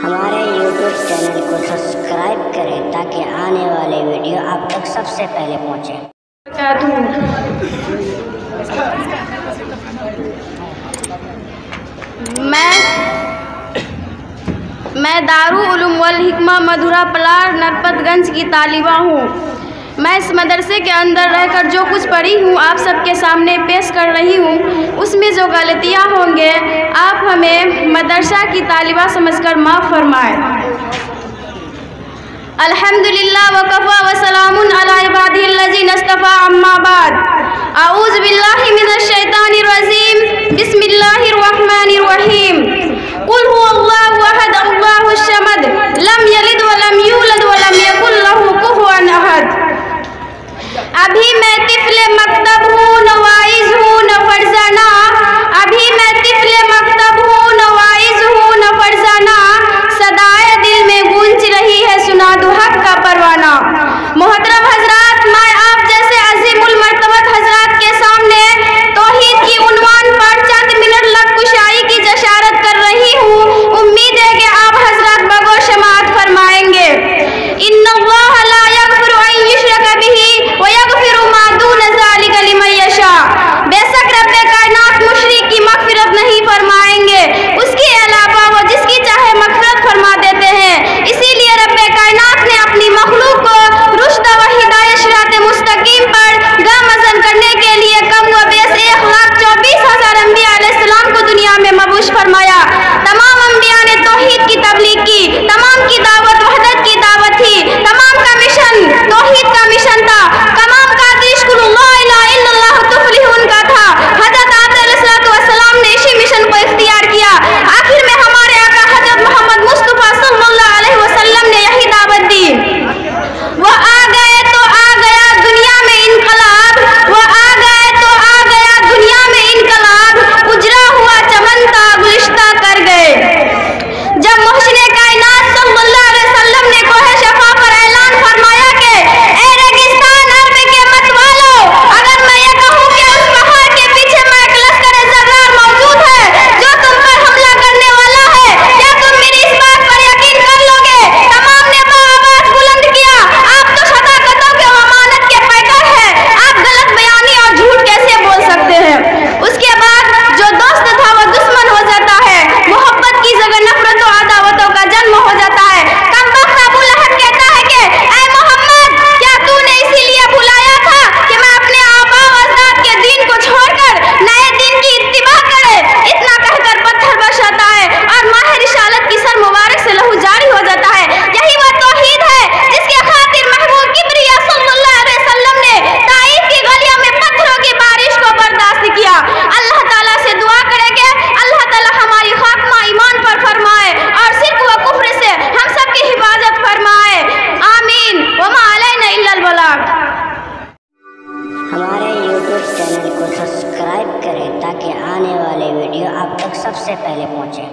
हमारे YouTube channel को subscribe करें ताकि आने वाले वीडियो आप तक सबसे पहले पहुंचे। मैं दारुल उलूम वल हिकमा मधुरा पलार नरपतगंज की तालिबा हूँ। मैं इस मदरसे के अंदर रहकर जो कुछ पढ़ी हूँ आप सबके सामने पेश कर रही हूँ। उसमें जो गलतियाँ होंगे आप हमें मदरसा की तालिबा समझकर माफ़ फरमाएं। अल्हम्दुलिल्लाह व कफ़ा व सलामुन अला इबादिहिल्लज़ीना इस्तफ़ा अम्मा बाद। अऊज़ु बिल्लाहि मिनश शैतानिर रजीम। बिस्मिल्लाहिर रहमानिर रहीम। कुल हुवल्लाहु अहद अल्लाहुस समद लम यलिद व लम यूलद व लम यकुल लहू कुफुवन अहद। अभी मैं तिफ़्ले मकतब हूँ, नवाइज़ हूँ, न फरज़ाना। अभी मैं तिफ़्ले मकतब हूँ, नवाइज़ हूँ, न फरज़ाना। सदाए दिल में गूंज रही है सुना दो हक का परवाना। मोहतरम हजरात, मैं आप जैसे अज़ीमुल मर्तबत हजरात के सामने तौहीद की उन्वान पर चंद मिनट लग कुशाई की जशारत कर रही हूँ। उम्मीद है कि आप हजरात बगौर समाअत फरमाएंगे। इन्नल्लाह ला यग़फ़िरु अन युश्रक बिही व यग़फ़िरु मा दून ज़ालिका लिमन यशा। बेशक रब्बे कायनात मुशरिक की मग़फ़िरत नहीं फरमाएंगे, उसके अलावा वो जिसकी चाहे मग़फ़िरत फरमा देते हैं। इसीलिए रब्बे कायनात ने अपनी मखलूक को रुश्द व हिदायत सिरात मुस्तकीम पर गामज़न करने के लिए कम व बेश 1,24,000 अंबिया अलैहिस्सलाम को दुनिया में मबूस फरमाया। तमाम अंबिया ने तौहीद की तबलीग की, तमाम की दावत वहदत की दावत थी, तमाम का मिशन तौहीद का मिशन था, तमाम का आदेश कुल ला इलाहा इल्लल्लाह तुफ़्लिहून का था। हज़रत आदम अलैहिस्सलाम ने इसी मिशन को इख्तियार किया। आखिर में हमारे आका हज़रत मोहम्मद मुस्तफ़ा सल्लल्लाहु अलैहि वसल्लम ने यही दावत दी। वो आ गए तो आ गया दुनिया में इनकलाब, वो आ गए तो आ गया दुनिया में इनकलाब। उजरा हुआ चमन था गुलिश्ता कर गए। जब मुहसिने कायनात सल्लल्लाहु अलैहि वसल्लम ने कोहे शफा पर ऐलान फरमाया कि ए रेगिस्तान अर्द के मत वालो, अगर मैं ये कहूँ कि उस पहाड़ के पीछे में एक लश्कर ज़र्रार मौजूद है जो तुम पर हमला करने वाला है, क्या तुम मेरी इस बात पर यकीन कर लोगे? तमाम ने आवाज़ बुलंद किया, आप तो सदाकतों के अमानत के पैकर हैं, आप गलत बयानी और झूठ कैसे बोल सकते हैं? उसके बाद जो दोस्त था वो दुश्मन हो जाता है, मोहब्बत की जगह नफरतों अदावतों का जन्म हो जाता है। कमबख्त अबू लहब कहता है कि ऐ मोहम्मद, क्या तूने इसीलिए बुलाया था कि मैं अपने आबा व अजदाद के दीन को छोड़कर नए दीन की इत्तिबा करे? इतना कहकर पत्थर बरसाता है और माह रिसालत की सर मुबारक से लहू जारी हो जाता है। यही वह तौहीद है जिसके खातिर महबूब किबरिया सल्लल्लाहु अलैहि वसल्लम ने ताइफ की गलियों में पत्थरों की बारिश को बर्दाश्त किया। अल्लाह ताला से दुआ करें कि अल्लाह ताला हमारी खात्मा ईमान पर फरमाए और शिर्क व कुफ्र से हम सब की हिफाजत फरमाए। आमीन। वमा अलैना इल्लल बलाग। हमारे YouTube चैनल को सब्सक्राइब करें ताकि आने वाले वीडियो आप तक सबसे पहले पहुंचे।